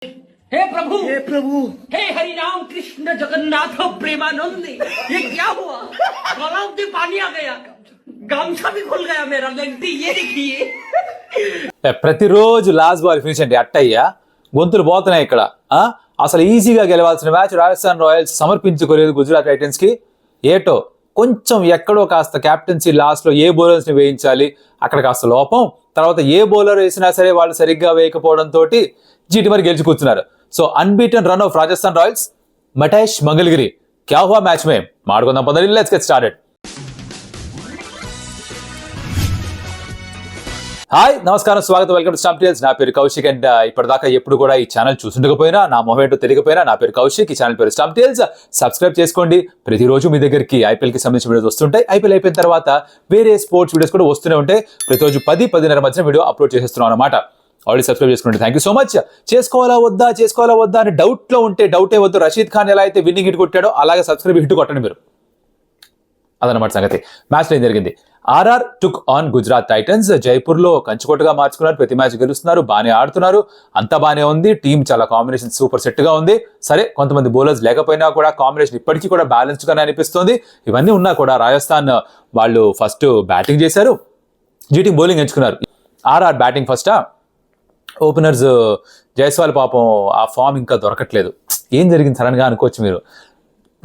हे प्रभु हे हरि राम कृष्ण जगन्नाथ प्रेमानंद, ये क्या हुआ? गलाव में पानी आ गया, गमछा भी खुल गया मेरा। लेंटी ये देखिए, ప్రతిరోజు లాస్ట్ బాల్ ఫినిష్ అంటే అట్టయ్యా గొంతులు పోతున్నాయి ఇక్కడ. అసలు ఈజీగా గెలవాల్సిన మ్యాచ్ రాజస్థాన్ రాయల్స్ సమర్పించుకోలేదు గుజరాత్ టైటన్స్ కి. ఏటో కొంచెం ఎక్కడో కాస్త క్యాప్టెన్సీ లాస్ట్ లో ఏ బౌలర్స్ ని వేయించాలి అక్కడ కాస్త లోపం, తర్వాత ఏ బౌలర్ వేసినా సరే వాళ్ళు సరిగ్గా వేయకపోవడంతో జీటీ మరి గెలిచి కూర్చున్నారు. So unbeaten run of Rajasthan Royals, మటేష్ మంగళగిరి క్యా హువా మ్యాచ్ మే మాడుకుందాం పదండి. Let's get started. హాయ్ నమస్కారం, స్వాగతం, వెల్కమ్ టు స్టాంప్ డీటెయిల్స్. నా పేరు కౌశిక్ అండ్ ఇప్పటిదాకా ఎప్పుడు కూడా ఈ ఛానల్ చూసుండకపోయినా, నా మొహం ఏంటో తెలియకపోయినా, నా పేరు కౌశిక్, ఈ ఛానల్ పేరు స్టాంప్ డీటెయిల్స్. సబ్స్క్రైబ్ చేసుకోండి. ప్రతిరోజు మీ దగ్గరికి ఐపీఎల్ కి సంబంధించిన వీడియోస్ వస్తుంటాయి. ఐపీఎల్ అయిపోయిన తర్వాత వేరే స్పోర్ట్స్ వీడియోస్ కూడా వస్తూనే ఉంటాయి. ప్రతిరోజు 10-10:30 మధ్యన వీడియో అప్లోడ్ చేసేస్తున్నాం అనమాట. ఆల్రెడీ సబ్స్క్రైబ్ చేసుకోండి. Thank you so much. చేసుకోవాలా వద్దా అని డౌట్ లో ఉంటే డౌటే వద్దు. రషీద్ ఖాన్ ఎలా అయితే విన్నింగ్ హిట్ కొట్టాడో అలాగే సబ్స్క్రైబ్ హిట్ కొట్టండి మీరు. అదనమాట సంగతి. మ్యాచ్లో ఏం జరిగింది? RR took on Gujarat Titans. జైపూర్లో కంచుకోటగా మార్చుకున్నారు. ప్రతి మ్యాచ్ గెలుస్తున్నారు, బాగానే ఆడుతున్నారు, అంతా బాగానే ఉంది. టీం చాలా కాంబినేషన్ సూపర్ సెట్ గా ఉంది. సరే, కొంతమంది బౌలర్స్ లేకపోయినా కూడా కాంబినేషన్ ఇప్పటికీ కూడా బ్యాలెన్స్డ్ గానే అనిపిస్తుంది. ఇవన్నీ ఉన్నా కూడా రాజస్థాన్ వాళ్ళు ఫస్ట్ బ్యాటింగ్ చేశారు, జీటీ బౌలింగ్ ఎంచుకున్నారు. ఆర్ఆర్ బ్యాటింగ్ ఫస్టా. ఓపెనర్స్ జైస్వాల్ పాపం ఆ ఫామ్ ఇంకా దొరకట్లేదు. ఏం జరిగింది సడన్ గా అనుకోవచ్చు మీరు.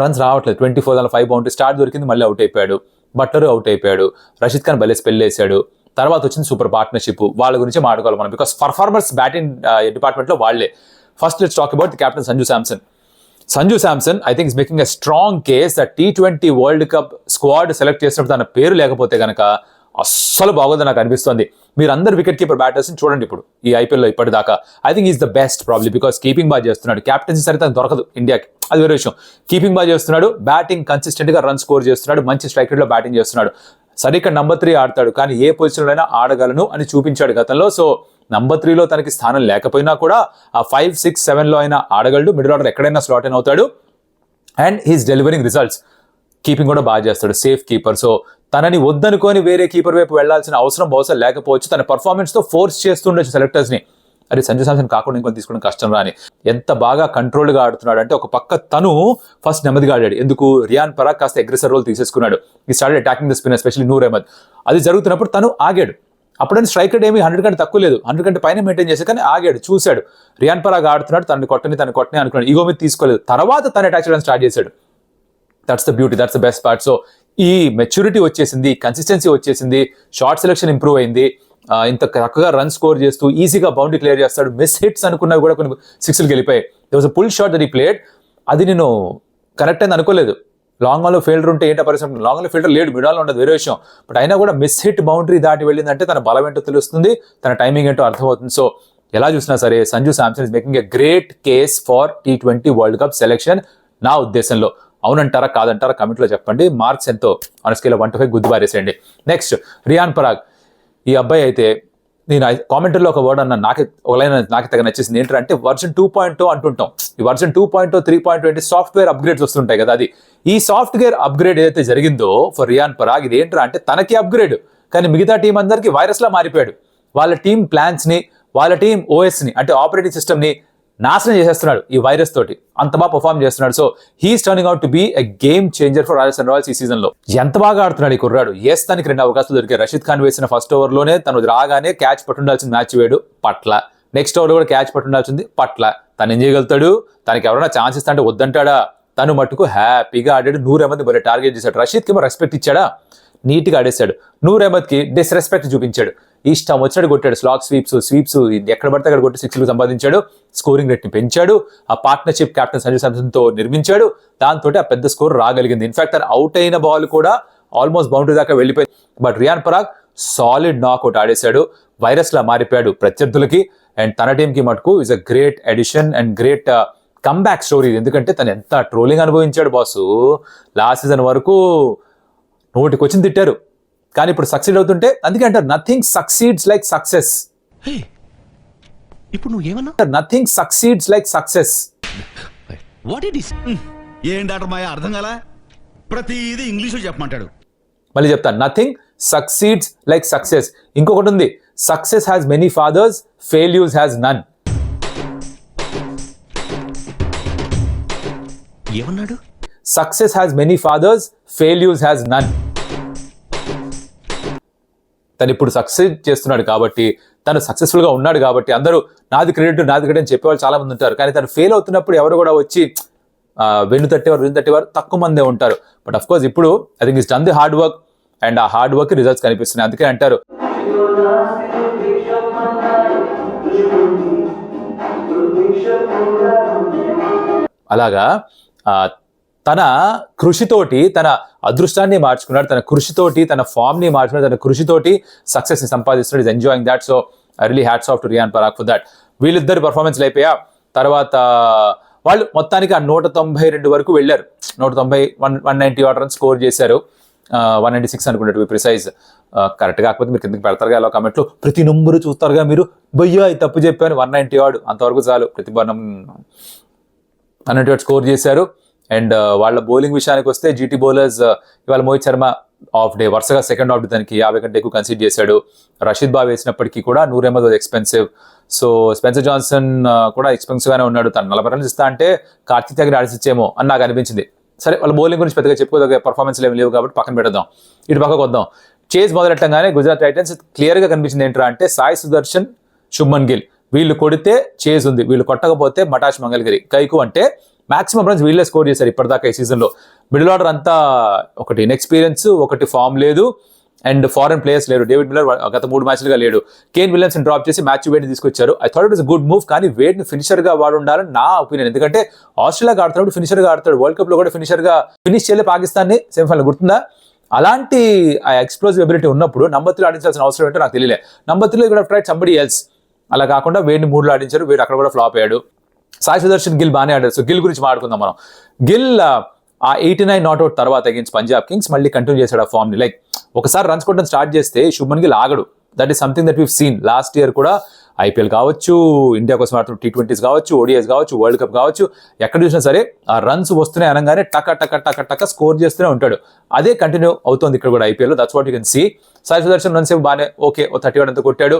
రన్స్ రావట్లేదు. 24 బౌండరీ స్టార్ట్ దొరికింది, మళ్ళీ అవుట్ అయిపోయాడు. బట్లర్ అవుట్ అయిపోయాడు. రషీద్ ఖాన్ భలే స్పెల్ వేసాడు. తర్వాత వచ్చింది సూపర్ పార్ట్నర్షిప్. వాళ్ళ గురించి మాట్లాడుకోవాలి మనం, బికాస్ పర్ఫార్మర్స్ బ్యాటింగ్ డిపార్ట్మెంట్ లో వాళ్లే. First let's talk about the captain Sanju Samson. I think is making a strong case that T20 world cup squad select చేసినప్పుడు తన పేరు లేకపోతే కనుక అస్సలు బాగోదని నాకు అనిపిస్తుంది. మీరు అందరు వికెట్ కీపర్ బ్యాటర్స్ చూడండి ఇప్పుడు ఈ ఐపీఎల్లో ఇప్పటిదాకా. I think is the best probably, because keeping బాగా చేస్తున్నాడు. క్యాప్టెన్సీ సరే తనకు దొరకదు ఇండియాకి, అది వేరే విషయం. కీపింగ్ బాగా చేస్తున్నాడు, బ్యాటింగ్ కన్సిస్టెంట్ గా రన్ స్కోర్ చేస్తున్నాడు, మంచి స్ట్రైక్ రేట్ లో బ్యాటింగ్ చేస్తున్నాడు. సరే, ఇక్కడ నంబర్ 3 ఆడతాడు, కానీ ఏ పొజిషన్లో అయినా ఆడగలను అని చూపించాడు గతంలో. సో నంబర్ 3లో తనకి స్థానం లేకపోయినా కూడా ఆ 5, 6, 7లో అయినా ఆడగలడు. మిడిల్ ఆర్డర్ ఎక్కడైనా స్లాట్ ఇన్ అవుతాడు. And he's delivering results. Keeping కూడా బాగా చేస్తాడు, సేఫ్ కీపర్. సో తనని వద్దనుకొని వేరే కీపర్ వైపు వెళ్లాల్సిన అవసరం బహుశా లేకపోవచ్చు. తన పర్ఫార్మెన్స్ తో ఫోర్స్ చేస్తుండొచ్చు సెలెక్టర్స్ ని. అరే సంజు శాంసన్ కాకుండా ఇంకొని తీసుకోవడం కష్టం రాని. ఎంత బాగా కంట్రోల్డ్ గా ఆడుతున్నాడు అంటే, ఒక పక్క తను ఫస్ట్ నెమ్మదిగా ఆడాడు. ఎందుకు? రియాన్ పరాగ్ కాస్త అగ్రెసర్ రోల్ తీసేసుకున్నాడు. ఈ started attacking the spin, especially Noor Ahmad. అది జరుగుతున్నప్పుడు తను ఆగాడు. అప్పుడని స్ట్రైక్ రేట్ ఏమి 100 కంటే తక్కువ లేదు, 100 కంటే పైన మెయింటైన్ చేసి, కానీ ఆగాడు, చూశాడు రియాన్ పరాగ్ ఆడుతున్నాడు, తనని కొట్టని అనుకున్నాడు. ఈగో మీద తీసుకోలేదు. తర్వాత తను అటాక్ చేయడం స్టార్ట్ చేశాడు. That's the beauty, that's the best part. So ఈ మెచ్యూరిటీ వచ్చేసింది, కన్సిస్టెన్సీ వచ్చేసింది, షార్ట్ సెలెక్షన్ ఇంప్రూవ్ అయింది. ఇంత చక్కగా రన్ స్కోర్ చేస్తూ ఈజీగా బౌండరీ క్లియర్ చేస్తాడు. మిస్ హిట్స్ అనుకున్నవి కూడా కొన్ని 6లు గెలిపాయి. There was a pull shot that he played. అది నేను కరెక్ట్ అయింది అనుకోలేదు. లాంగ్ ఆన్లో ఫీల్డర్ ఉంటే ఏంటో పరిస్థితి. లాంగ్ ఆన్లో ఫీల్డర్ లేడు, మిడ్ ఆన్లో ఉండదు, వేరే విషయం. బట్ అయినా కూడా మిస్ హిట్ బౌండరీ దాటి వెళ్ళిందంటే తన బలం ఏంటో తెలుస్తుంది, తన టైమింగ్ ఏంటో అర్థమవుతుంది. సో ఎలా చూసినా సరే Sanju Samson is making a great case for T20 world cup selection నా ఉద్దేశంలో. అవునంటారా కాదంటారా కమెంట్లో చెప్పండి. మార్క్స్ ఎంతో ఆన్ స్కేల్ ఆఫ్ 1 to 5 గుద్దు బారేసేయండి. Next rayon Parag. ఈ అబ్బాయి అయితే నేను కామెంటరీలో ఒక వర్డ్ అన్నా, నాకు తెగ నచ్చేసింది. ఏంటంటే వర్జన్ 2.0 అంటుంటాం. ఈ వర్జన్ 2.0, 3.20 సాఫ్ట్వేర్ అప్గ్రేడ్స్ వస్తుంటాయి కదా. అది ఈ సాఫ్ట్వేర్ అప్గ్రేడ్ ఏదైతే జరిగిందో ఫర్ రియాన్ పరాగ్, ఇది ఏంటంటే అంటే తనకి అప్గ్రేడ్, కానీ మిగతా టీం అందరికీ వైరస్ లా మారిపోయాడు. వాళ్ళ టీం ప్లాన్స్ ని, వాళ్ళ టీం OS ని అంటే ఆపరేటింగ్ సిస్టమ్ ని నాశనం చేసేస్తున్నాడు ఈ వైరస్ తోటి. అంత బాగా పర్ఫార్మ్ చేస్తున్నాడు. So he's turning out to be a game changer for Rajasthan Royals ఈ సీజన్ లో. ఎంత బాగా ఆడుతున్నాడు ఈ కుర్రాడు. తనకి 2 అవకాశాలు దొరికాయి. రషీద్ ఖాన్ వేసిన ఫస్ట్ ఓవర్లోనే తను రాగానే క్యాచ్ పట్టుండాల్సింది మ్యాచ్ వేడు పట్ల. నెక్స్ట్ ఓవర్ కూడా క్యాచ్ పట్టుండాల్సింది పట్ల. తను ఏం చేయగలుగుతాడు? తనకి ఎవరైనా ఛాన్స్ ఇస్తా అంటే వద్దంటాడా? తను మట్టుకు హ్యాపీగా ఆడాడు. నూర్ అహ్మద్ భలే టార్గెట్ చేశాడు. రషీద్కి ఏమో రెస్పెక్ట్ ఇచ్చాడా? నీట్గా ఆడేశాడు. నూర్ అహ్మద్కి డిస్రెస్పెక్ట్ చూపించాడు. ఇష్టం వచ్చినట్టు కొట్టాడు. స్లాగ్ స్వీప్స్ ఎక్కడ పడితే అక్కడ కొట్టి 6లు సంపాదించాడు. స్కోరింగ్ రేట్ని పెంచాడు. ఆ పార్ట్నర్షిప్ కెప్టెన్ సంజు శాంసన్ తో నిర్మించాడు. దాంతో ఆ పెద్ద స్కోర్ రాగలిగింది. ఇన్ఫాక్ట్ తను అవుట్ అయిన బాల్ కూడా ఆల్మోస్ట్ బౌండరీ దాకా వెళ్ళిపోయింది. But Riyan Parag solid knockout ఆడేశాడు. వైరస్ లా మారిపోయాడు ప్రత్యర్థులకి. అండ్ తన టీంకి మటుకు is a great addition and great comeback story. ఎందుకంటే తను ఎంత ట్రోలింగ్ అనుభవించాడు బాసు. లాస్ట్ సీజన్ వరకు నోటికి వచ్చింది తిట్టారు, కానీ ఇప్పుడు సక్సీడ్ అవుతుంటే, అందుకే అంటారు నథింగ్ సక్సీడ్స్ లైక్ సక్సెస్. ఇప్పుడు నువ్వు ఏమన్నా? Nothing succeeds like success. What it is? ఏం డాక్టర్ మాయ అర్థం కాలా? ప్రతిదీ ఇంగ్లీష్లో చెప్పమంటాడు. మళ్ళీ చెప్తాను, నథింగ్ సక్సీడ్స్ లైక్ సక్సెస్. ఇంకొకటి ఉంది, success has many fathers, failures has none. ఏమన్నాడు? Success has many fathers, failures has none. తను ఇప్పుడు సక్సెస్ చేస్తున్నాడు కాబట్టి, తను సక్సెస్ఫుల్గా ఉన్నాడు కాబట్టి అందరూ నాది క్రెడిట్ అని చెప్పేవాళ్ళు చాలా మంది ఉంటారు. కానీ తను ఫెయిల్ అవుతున్నప్పుడు ఎవరు కూడా వచ్చి వెన్ను తట్టేవారు తక్కువ మందే ఉంటారు. బట్ అఫ్ కోర్స్ ఇప్పుడు I think is done the hard work and ఆ హార్డ్ వర్క్ రిజల్ట్స్ కనిపిస్తున్నాయి. అందుకే అంటారు అలాగా తన కృషితోటి తన అదృష్టాన్ని మార్చుకున్నాడు, తన కృషితోటి తన ఫామ్ని మార్చుకున్నాడు, తన కృషితోటి సక్సెస్ని సంపాదిస్తున్నాడు. Is enjoying that. So I really hats off to Riyan Parag for that. వీళ్ళిద్దరు పర్ఫార్మెన్స్లు అయిపోయా తర్వాత వాళ్ళు మొత్తానికి ఆ 192 వరకు వెళ్ళారు. 190 రన్స్ స్కోర్ చేశారు. 196 అనుకుంటారు టు బి ప్రిసైజ్. కరెక్ట్ కాకపోతే మీరు కిందకి పెడతారుగా ఎలా కామెంట్లో, ప్రతి నంబరు చూస్తారుగా మీరు, బయ్యా ఇది తప్పు చెప్పాను, 190 అంతవరకు చాలు. ప్రతిభానం 190 స్కోర్ చేశారు. అండ్ వాళ్ళ బౌలింగ్ విషయానికి వస్తే జీటీ బౌలర్స్ ఇవాళ మోహిత్ శర్మ ఆఫ్ డే, వరుసగా సెకండ్ ఆఫ్ డే దానికి 50 కంటే ఎక్కువ కన్సిడర్ చేశాడు. రషీద్ బాబు వేసినప్పటికీ కూడా 100 Ahmad was expensive. So Spencer Johnson కూడా ఎక్స్పెన్సివ్ గానే ఉన్నాడు. తను 40 రన్స్ ఇస్తా అంటే కార్తీక్ దగ్గర ఆడిసిచ్చేమో అని నాకు అనిపించింది. సరే, వాళ్ళ బౌలింగ్ గురించి పెద్దగా చెప్పుకోదగ్గ పర్ఫార్మెన్స్లు ఏమి లేవు కాబట్టి పక్కన పెడదాం. ఇటు పక్కకు వద్దాం. చేజ్ మొదలెట్టంగానే గుజరాత్ టైటన్స్ క్లియర్గా కనిపించింది ఏంట్రా అంటే సాయి సుదర్శన్, శుభ్మన్ గిల్ వీళ్ళు కొడితే చేజ్ ఉంది, వీళ్ళు కొట్టకపోతే మటాష్ మంగళగిరి, కైకు అంటే మాక్సిమం రన్స్ వీళ్ళే స్కోర్ చేశారు ఇప్పటిదాకా ఈ సీజన్లో. మిడిల్ ఆర్డర్ అంతా ఒకటి ఇన్ఎక్స్పీరియన్స్, ఒకటి ఫామ్ లేదు, అండ్ ఫారెన్ ప్లేయర్స్ లేరు. డేవిడ్ మిల్లర్ గత 3 మ్యాచ్లుగా లేడు. కేన్ విలియమ్స్ని డ్రాప్ చేసి మ్యాచ్ వేడ్ని తీసుకొచ్చారు. I thought it is good move. కానీ వేడ్ని ఫినిషర్గా వాడు ఉండాలని నా ఒపీనియన్. ఎందుకంటే ఆస్ట్రేలియాగా ఆడుతున్నప్పుడు ఫినిషర్గా ఆడతాడు, వరల్డ్ కప్లో కూడా ఫినిషర్గా ఫినిష్ చేయలే పాకిస్తాన్ని సెమీఫైనల్, గుర్తుందా? అలాంటి ఆ ఎక్స్ప్లోజివ్ ఎబిలిటీ ఉన్నప్పుడు నంబర్ 3 ఆడించాల్సిన అవసరం ఏంటో నాకు తెలియలే. నంబర్ 3 కూడా ట్రైడ్ సంబడి ఎల్స్. అలా కాకుండా వేడ్ని 3లో ఆడించారు. వేడ్ అక్కడ కూడా ఫ్లాప్ అయ్యాడు. సాయి సుదర్శన్, గిల్ బాగానే ఆడారు. సో గిల్ గురించి మాట్లాడుకుందాం మనం. గిల్ ఆ 89 నాట్అవుట్ తర్వాత అగేన్స్ పంజాబ్ కింగ్స్ మళ్ళీ కంటిన్యూ చేశాడు ఆ ఫామ్ని. లైక్ ఒకసారి రన్స్ కొట్టడం స్టార్ట్ చేస్తే శుభ్మన్ గిల్ ఆగడు. That is something that we've seen last year కూడా. ఐపీఎల్ కావచ్చు, ఇండియా కోసం ఆడుతున్న T20s కావచ్చు, ODIs కావచ్చు, వరల్డ్ కప్ కావచ్చు, ఎక్కడ చూసినా సరే ఆ రన్స్ వస్తున్నాయి అనగానే టక స్కోర్ చేస్తూనే ఉంటాడు. అదే కంటిన్యూ అవుతుంది ఇక్కడ కూడా ఐపీఎల్లో. That's what you can see. Sai Sudharsan runs బాగానే ఓకే, 31 అంతా కొట్టాడు.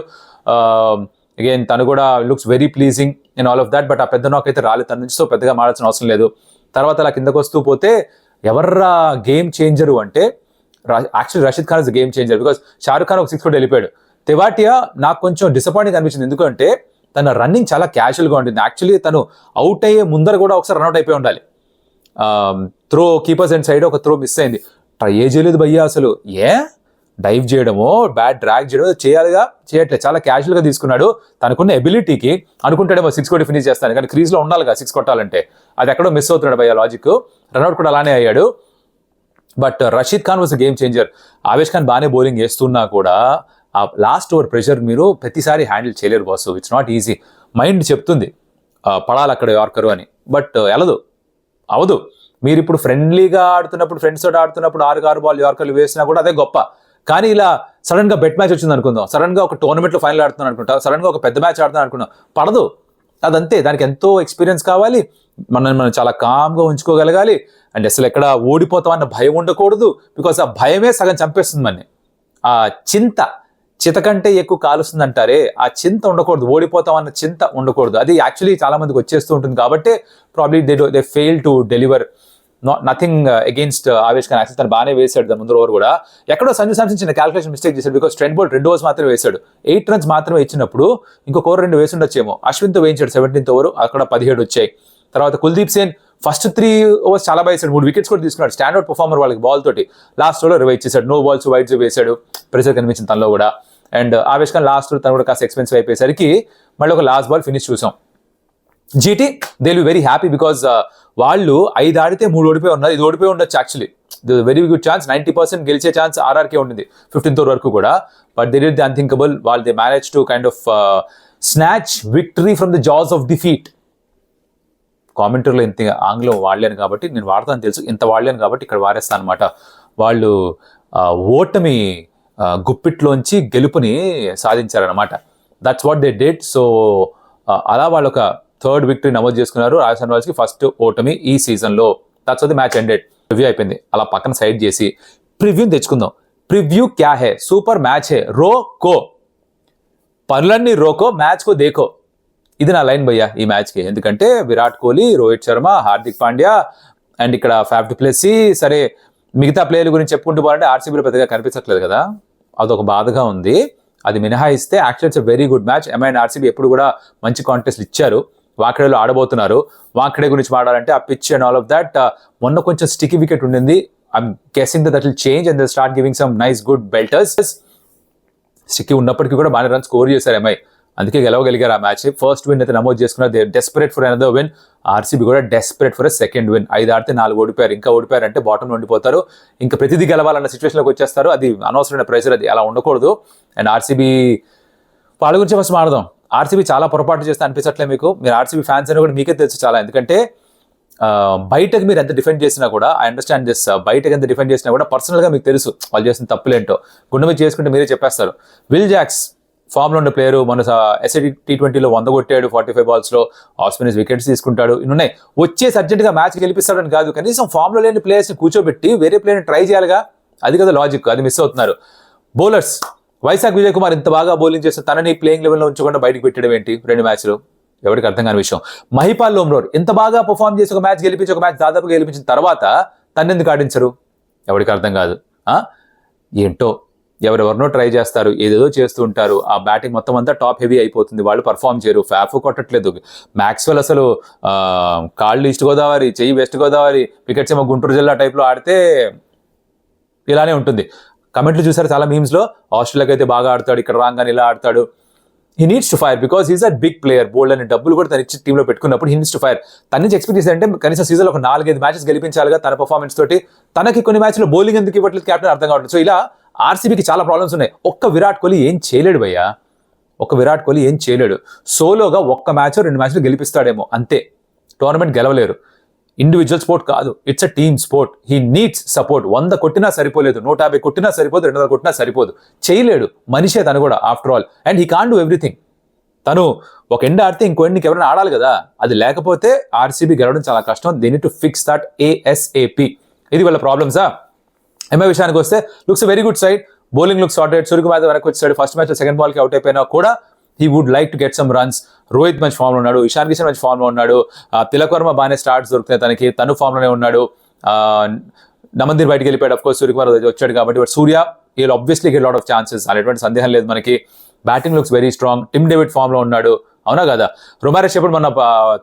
అగైన్ తను కూడా looks very pleasing in all of that. But ఆ పెద్ద నాక్ అయితే రాలేదు తన నుంచి. సో పెద్దగా మాడాల్సిన అవసరం లేదు. తర్వాత అలా కిందకు వస్తూ పోతే ఎవర్రా గేమ్ చేంజరు అంటే actually Rashid Khan is game changer. Because Shahrukh Khan ఒక 6 కూడా వెళ్ళిపోయాడు. తెవాటియా నాకు కొంచెం డిసప్పాయింటింగ్ అనిపించింది. ఎందుకంటే తన రన్నింగ్ చాలా క్యాజువల్గా ఉంటుంది. యాక్చువల్లీ తను అవుట్ అయ్యే ముందర కూడా ఒకసారి రన్అట్ అయిపోయి ఉండాలి. త్రో కీపర్స్ అండ్ సైడ్ ఒక త్రో మిస్ అయింది. ట్రై చేయలేదు భయ్యా అసలు. డైవ్ చేయడమో బ్యాట్ డ్రాగ్ చేయడమో చేయాలిగా, చేయట్లేదు. చాలా క్యాజువల్గా తీసుకున్నాడు. తనకున్న ఎబిలిటీకి అనుకుంటాడేమో 6 కొట్టి ఫినిష్ చేస్తాను, కానీ క్రీజ్లో ఉండాలిగా 6 కొట్టాలంటే. అది ఎక్కడో మిస్ అవుతున్నాడు భయ్యా లాజిక్. రన్అట్ కూడా అలానే అయ్యాడు. But Rashid Khan was game changer. Avesh Khan బాగానే బౌలింగ్ వేస్తున్నా కూడా ఆ లాస్ట్ ఓవర్ ప్రెషర్ మీరు ప్రతిసారి హ్యాండిల్ చేయలేరు boss. It's not easy. Mind చెప్తుంది పడాలి అక్కడ యార్కరు అని, బట్ అవదు. మీరు ఇప్పుడు ఫ్రెండ్లీగా ఆడుతున్నప్పుడు, ఫ్రెండ్స్ తోటి ఆడుతున్నప్పుడు 6 బాల్ యార్కర్లు వేసినా కూడా అదే గొప్ప. కానీ ఇలా సడన్ గా బెట్ మ్యాచ్ వచ్చింది అనుకుందాం, సడన్ గా ఒక టోర్నమెంట్లో ఫైనల్ ఆడుతున్నాను అనుకుంటా, సడన్ గా ఒక పెద్ద మ్యాచ్ ఆడుతున్నాను అనుకున్నా, పడదు. అదంతే. దానికి ఎంతో ఎక్స్పీరియన్స్ కావాలి. మనం చాలా కామ్గా ఉంచుకోగలగాలి. అండ్ అసలు ఎక్కడ ఓడిపోతామన్న భయం ఉండకూడదు. బికాస్ ఆ భయమే సగం చంపేస్తుంది మనని. ఆ చిత కంటే ఎక్కువ కాలుస్తుంది అంటారే, ఆ చింత ఉండకూడదు. ఓడిపోతామన్న చింత ఉండకూడదు. అది యాక్చువల్లీ చాలా మందికి వచ్చేస్తూ ఉంటుంది. కాబట్టి probably they fail to deliver. Nothing against Avesh Khan. Actual తను బాగానే వేశాడు దాని ముందు ఓవర్ కూడా. ఎక్కడో సంజు శాంసన్ చిన్న క్యాల్కులేషన్ మిస్టేక్ చేశాడు. బికాస్ ట్రెంట్ బోల్ట్ 2 overs మాత్రమే వేశాడు. 8 runs మాత్రమే ఇచ్చినప్పుడు ఇంకొక ఓవర్ 2 వేసి ఉండొచ్చేమో. అశ్విన్తో వేయించాడు 17th ఓవర్, అక్కడ 17 వచ్చాయి. తర్వాత కుల్దీప్ సేన్ ఫస్ట్ 3 overs చాలా బాగా వేసాడు. 3 wickets కూడా తీసుకున్నాడు. స్టాండర్డ్ పర్ఫార్మర్ వాళ్ళకి బాల్ తోటి. లాస్ట్ ఓవర్లో రివైజ్ చేశాడు. నో బాల్స్ వైడ్స్ వేశాడు. ప్రెషర్ కనిపించింది తనలో కూడా. అండ్ ఆవేష్ ఖాన్ లాస్ట్ తను కూడా కాస్త ఎక్స్పెన్సివ్ అయిపోయేసరికి మళ్ళీ ఒక లాస్ట్ బాల్ ఫినిష్ చూసాం. GT they will be very happy because వాళ్ళు 5 ఆడితే 3 ఓడిపోయి ఉన్నారు. ఇది ఓడిపోయి ఉండొచ్చు యాక్చువల్లీ. Very good chance. 90% గెలిచే ఛాన్స్ ఆర్ఆర్కే ఉండింది 15th ఓవర్ వరకు కూడా. But they did the unthinkable. వాళ్ళు they manage to kind of snatch victory from the jaws of defeat. కామెంటరీలో ఇంత ఆంగ్లం వాడలేను కాబట్టి, నేను వాడతాను తెలుసు, ఇంత వాడలేను కాబట్టి ఇక్కడ వారేస్తాను అనమాట. వాళ్ళు ఓటమి గుప్పిట్లోంచి గెలుపుని సాధించారనమాట. That's what they did. So అలా వాళ్ళు ఒక 3rd విక్టరీ నమోదు చేసుకున్నారు. రాజస్థాన్ రాయల్స్కి ఫస్ట్ ఓటమి ఈ సీజన్లో. That's what the match ended. Preview అయిపోయింది. అలా పక్కన సైడ్ చేసి ప్రివ్యూని తెచ్చుకుందాం. ప్రివ్యూ క్యా హే, సూపర్ మ్యాచ్ హే, రోకో పనులన్నీ రోకో, మ్యాచ్ కో దేకో. ఇది నా లైన్ భయ్యా ఈ మ్యాచ్కి. ఎందుకంటే విరాట్ కోహ్లీ, రోహిత్ శర్మ, హార్దిక్ పాండ్యా, అండ్ ఇక్కడ ఫ్యాఫ్ డిప్లెసీ సరే మిగతా ప్లేయర్ల గురించి చెప్పుకుంటూ పోవాలంటే ఆర్సీబీలో పెద్దగా కనిపించట్లేదు కదా, అదొక బాధగా ఉంది. అది మినహాయిస్తే actual it's very good match. MI and RCB ఎప్పుడు కూడా మంచి కాంటెస్ట్లు ఇచ్చారు. వాంఖడేలో ఆడబోతున్నారు. వాంఖడే గురించి మాట్లాడాలంటే ఆ pitch and all of that మొన్న కొంచెం స్టికీ వికెట్ ఉండింది. I'm guessing that will change and they start giving some nice good belters. Sticky ఉన్నప్పటికీ కూడా బాగా రన్ స్కోర్ చేశారు ఎంఐ, అందుకే గెలవగలిగారు ఆ మ్యాచ్. ఫస్ట్ విన్ అయితే నమోదు చేసుకున్నారు. They desperate for another win. RCB కూడా డెస్పరేట్ ఫర్ సెకండ్ విన్. 5 ఆడితే 4 ఓడిపోయారు. ఇంకా ఓడిపోయారంటే బాటమ్ ఉండిపోతారు. ఇంకా ప్రతిదీ గెలవాలన్న సిచ్యువేషన్లోకి వచ్చేస్తారు. అది అనవసరమైన ప్రెషర్, అది అలా ఉండకూడదు. అండ్ ఆర్సీబీ వాళ్ళ గురించి ఫస్ట్ మాట్లాడదాం. ఆర్సీబీ చాలా పొరపాటు చేస్తే అనిపించట్లే మీకు? మీరు ఆర్సీబీ ఫ్యాన్స్ అని కూడా మీకే తెలుసు చాలా. ఎందుకంటే బయటకు మీరు ఎంత డిఫెండ్ చేసినా కూడా, ఐ అండర్స్టాండ్ దిస్, బయటకు ఎంత డిఫెండ్ చేసినా కూడా పర్సనల్గా మీకు తెలుసు వాళ్ళు చేసిన తప్పులేంటో. గుండె మీద చేసుకుంటే మీరే చెప్పేస్తారు. విల్ జాక్స్ ఫామ్లో ఉన్న ప్లేయరు, మన ఎస్ఐడి T20లో 100 కొట్టాడు 45 బాల్స్లో. ఆస్పినర్స్ వికెట్స్ తీసుకుంటాడు. ఇన్నున్నాయి. వచ్చేసి అర్జెంట్గా మ్యాచ్ గెలిపిస్తాడని కాదు, కనీసం ఫామ్లో లేని ప్లేయర్స్ని కూర్చోబెట్టి వేరే ప్లేయర్ని ట్రై చేయాలిగా. అది కదా లాజిక్, అది మిస్ అవుతున్నారు. బౌలర్స్ వైశాఖ్ విజయ్ కుమార్ ఇంత బాగా బౌలింగ్ చేస్తే తనని ప్లేయింగ్ లెవెల్లో ఉంచకుండా బయటకు పెట్టడం ఏంటి 2 మ్యాచ్లు? ఎవరికి అర్థం కాని విషయం. మహిపాల్ లోమ్రోడ్ ఇంత బాగా పర్ఫామ్ చేసి ఒక మ్యాచ్ గెలిపించి, ఒక మ్యాచ్ దాదాపుగా గెలిపించిన తర్వాత తను ఎందుకు ఆడించరు? ఎవరికి అర్థం కాదు. ఏంటో ఎవరెవరినో ట్రై చేస్తారు, ఏదేదో చేస్తూ ఉంటారు. ఆ బ్యాటింగ్ మొత్తం అంతా టాప్ హెవీ అయిపోతుంది. వాళ్ళు పర్ఫామ్ చేయరు. ఫ్యాఫ్ కొట్టట్లేదు. మ్యాక్స్వెల్ అసలు కాళ్ళు ఈస్ట్ గోదావరి, చెయ్యి వెస్ట్ గోదావరి, వికెట్స్ ఏమో గుంటూరు జిల్లా టైప్లో ఆడితే ఇలానే ఉంటుంది. కమెంట్లు చూసారు చాలా మీమ్స్లో, ఆస్ట్రేలియాకి అయితే బాగా ఆడతాడు, ఇక్కడ రాగానే ఇలా ఆడతాడు. He needs to fire because is a big player. బోల్డ్ అని డబ్బులు కూడా తను ఇచ్చి టీంలో పెట్టుకున్నప్పుడు హీ నీడ్స్ టు ఫైర్. తన నుంచి ఎక్స్పెక్ట్ చేశారంటే కనీసం సీజన్లో ఒక 4-5 మ్యాచెస్ గెలిపించాలిగా తన పర్ఫార్మెన్స్ తోటి. తనకి కొన్ని మ్యాచ్లో బౌలింగ్ ఎందుకు ఇవ్వట్లేదు క్యాప్టెన్ అర్థం కావట్లేదు. సో ఇలా ఆర్సీబీకి చాలా ప్రాబ్లమ్స్ ఉన్నాయి. ఒక్క విరాట్ కోహ్లీ ఏం చేయలేడు భయ్యా, ఒక్క విరాట్ కోహ్లీ ఏం చేయలేడు. సోలోగా ఒక్క మ్యాచ్ 2 మ్యాచ్లు గెలిపిస్తాడేమో అంతే. టోర్నమెంట్ గెలవలేరు. ఇండివిజువల్ స్పోర్ట్ కాదు, it's a team sport. He needs support. 100 కొట్టినా సరిపోలేదు, 150 కొట్టినా సరిపోదు, 200 కొట్టినా సరిపోదు. చేయలేడు. మనిషే తను కూడా after all. And he can do everything. తను ఒక ఎండ్ ఆడితే ఇంకో ఎండ్కి ఎవరైనా ఆడాలి కదా, అది లేకపోతే ఆర్సీబీ గెలవడం చాలా కష్టం. They need to fix that ASAP. ఇది వాళ్ళ ప్రాబ్లమ్సా. ఎంఐ విషయానికి వస్తే looks very good side. Bowling looks sorted. Suryakumar వెనక్కి వచ్చాడు. ఫస్ట్ మ్యాచ్లో సెకండ్ బాల్కి అవుట్ అయిపోయినా కూడా he would like to get some runs. Rohit మంచి ఫామ్లో ఉన్నాడు. ఇషాన్ కిషన్ మంచి ఫామ్లో ఉన్నాడు. తిలక్ వర్మ బాగానే స్టార్ట్స్ దొరుకుతాయి తనకి, తను ఫామ్లోనే ఉన్నాడు. నమందీర్ బయటకు వెళ్ళిపోయాడు. అఫ్ కోర్స్ సూర్యకుమార్ వచ్చాడు కాబట్టి. బట్ సూర్య వీళ్ళు obviously get lot of chances, అనేటువంటి సందేహం లేదు మనకి. Batting looks very strong. Tim David ఫామ్లో ఉన్నాడు, అవునా కదా. రొమారెస్ షెపర్డ్ మన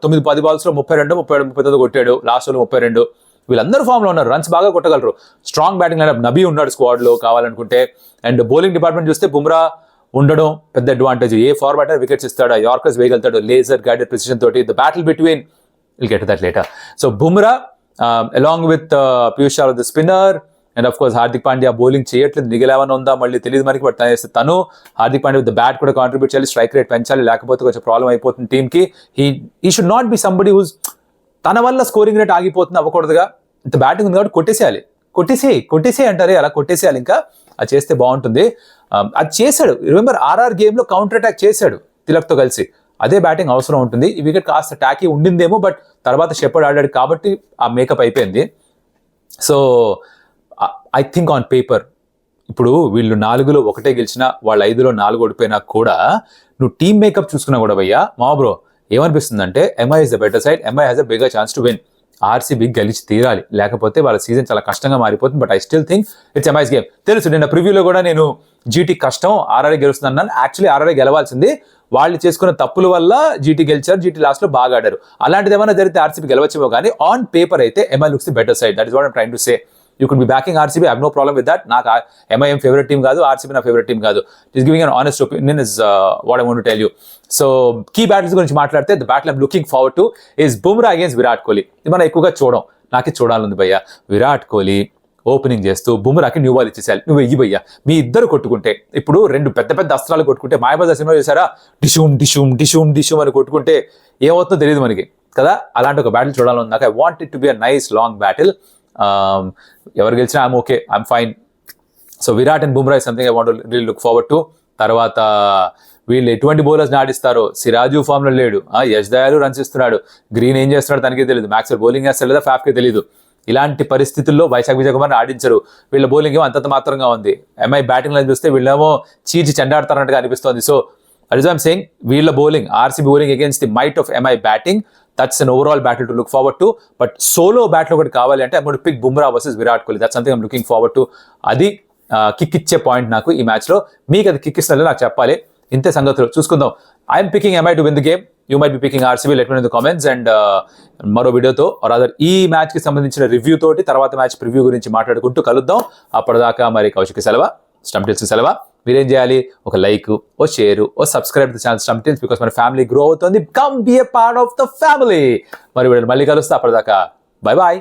9-10 బాల్స్లో 32, 37, 39 కొట్టాడు. లాస్ట్ ఓవర్లో 32. వీళ్ళందరూ ఫామ్లో ఉన్నారు, రన్స్ బాగా కొట్టగలరు. Strong batting lineup. నబీ ఉన్నాడు స్క్వాడ్లో కావాలనుకుంటే. అండ్ బౌలింగ్ డిపార్ట్మెంట్ చూస్తే బుమ్రా ఉండడం పెద్ద అడ్వాంటేజ్. ఏ ఫార్మాట్ అయినా వికెట్స్ ఇస్తాడు, యార్కర్స్ వేయగలుగుతాడు లేజర్ గైడెడ్ ప్రిసిషన్ తోటి. The battle between will get that later. So Bumrah along with Piyush Chawla the spinner, and of course Hardik Pandya bowling చేయట్లేదు. మిగిలేమని ఉందా మళ్ళీ తెలియదు మనకి. బట్ తను Hardik Pandya with the bat కూడా కాంట్రిబ్యూట్ చేయాలి, స్ట్రైక్ రేట్ పెంచాలి, లేకపోతే కొంచెం ప్రాబ్లం అయిపోతుంది టీంకి. He should not be somebody whose తన వల్ల స్కోరింగ్ రేట్ ఆగిపోతుంది, అవ్వకూడదుగా. ఇంత బ్యాటింగ్ ఉంది కాబట్టి కొట్టేసేయాలి. కొట్టేసే అంటారే, అలా కొట్టేసేయాలి. ఇంకా అది చేస్తే బాగుంటుంది. అది చేశాడు. రిమెంబర్ RR గేమ్లో కౌంటర్ అటాక్ చేశాడు తిలక్తో కలిసి. అదే బ్యాటింగ్ అవసరం ఉంటుంది. ఈ వికెట్ కాస్త టాకీ ఉండిందేమో, బట్ తర్వాత షెపర్డ్ ఆడాడు కాబట్టి ఆ మేకప్ అయిపోయింది. So I think on paper ఇప్పుడు వీళ్ళు 4లో 1 గెలిచినా, వాళ్ళు 5లో 4 ఓడిపోయినా కూడా నువ్వు టీమ్ మేకప్ చూసుకున్నా కూడా భయ్యా మా బ్రో ఏమనిపిస్తుందంటే MI is the better side. MI has a bigger chance to win. RCB గెలిచి తీరాలి, లేకపోతే వాళ్ళ సీజన్ చాలా కష్టంగా మారిపోతుంది. But I still think it's MI's game. తెలుసు నిన్న ప్రివ్యూలో కూడా నేను జీటీ కష్టం, ఆర్ఆర్ఏ గెలుస్తుంది అన్నాను. యాక్చువల్లీ ఆర్ఆర్ఏ గెలవాల్సింది. వాళ్ళు చేసుకున్న తప్పుల వల్ల జీటీ గెలిచారు. జీటీ లాస్ట్లో బాగా ఆడారు. అలాంటిది ఏమైనా జరిగితే ఆర్సీబీ గెలవచ్చేమో కానీ ఆన్ పేపర్ అయితే MI looks the better side. That is what I'm trying to say. You could be backing RCB, I have no problem with that. నాకు ఎంఐ ఫేవరెట్ టీమ్ కాదు, ఆర్సీబీ నా ఫేవరెట్ టీమ్ కాదు. Is giving an honest opinion is what I want to tell you. So key batters గురించి మాట్లాడితే the battle I'm looking forward to is Bumrah against Virat Kohli. ఇది మనం ఎక్కువగా చూడం, నాకే చూడాలని భయ్యా. విరాట్ కోహ్లీ ఓపెనింగ్ చేస్తూ బుమ్రాకి న్యూ బాల్ ఇచ్చేసాలి. నువ్వు వెయ్యి భయ్యా. మీ ఇద్దరు కొట్టుకుంటే, ఇప్పుడు 2 పెద్ద పెద్ద అస్త్రాలు కొట్టుకుంటే, మాయాబజార్ సినిమా చేశారా, డిషూమ్ డిషూమ్ డిషూమ్ డిషూమ్ అని కొట్టుకుంటే ఏమవుతుందో తెలియదు మనకి కదా. అలాంటి ఒక బ్యాటిల్ చూడాలని నాకు. I want it to be a nice long battle. ఎవరు గెలిచినా I'm okay, I'm fine. So Virat and Bumrah is something I want to really look forward to. తర్వాత వీళ్ళు ఎటువంటి బౌలర్స్ని ఆడిస్తారో. సిరాజు ఫామ్లో లేడు, యష్ దయాలు రన్స్ ఇస్తున్నాడు, గ్రీన్ ఏం చేస్తున్నాడు తనకే తెలియదు, మ్యాక్స్వెల్ బౌలింగ్ వేస్తాడు లేదా ఫ్యాఫ్కే తెలియదు. ఇలాంటి పరిస్థితుల్లో వైశాఖ్ విజయ్ కుమార్ని ఆడించరు. వీళ్ళ బౌలింగ్ ఏమో అంతంత మాత్రంగా ఉంది. ఎంఐ బ్యాటింగ్ లైన్ చూస్తే వీళ్ళేమో చీచి చెండాడుతారన్నట్టుగా అనిపిస్తోంది. సో అది ఐమ్ సేయింగ్, వీళ్ళ bowling, RCB bowling against the might of MI batting that's an overall battle to look forward to. But solo battle ఒకటి కావాలి అంటే I'm going to pick Bumrah versus Virat Kohli. That's something I'm looking forward to. అది kick ఇచ్చే point నాకు ఈ మ్యాచ్లో. మీకు అది కిక్ ఇస్తున్నట్టు నాకు చెప్పాలి. ఇంతే సంగతులు, చూసుకుందాం. I'm picking MI to win the game. You might be picking RCB. Let me know in the comments. And మరో వీడియోతో రాదర్ ఈ మ్యాచ్కి సంబంధించిన రివ్యూ తోటి తర్వాత మ్యాచ్ ప్రివ్యూ గురించి మాట్లాడుకుంటూ కలుద్దాం. అప్పటిదాకా మరి కౌశిక్ సెలవా, స్టంప్ టెల్స్ సెలవా. మీరేం చేయాలి? ఒక లైక్, ఓ షేర్, ఓ subscribe to channel stump tells. Because మన ఫ్యామిలీ గ్రో అవుతుంది. Come be a part of the family. మరి మళ్ళీ కలుస్తా. అప్పటిదాకా bye boy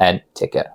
and take care.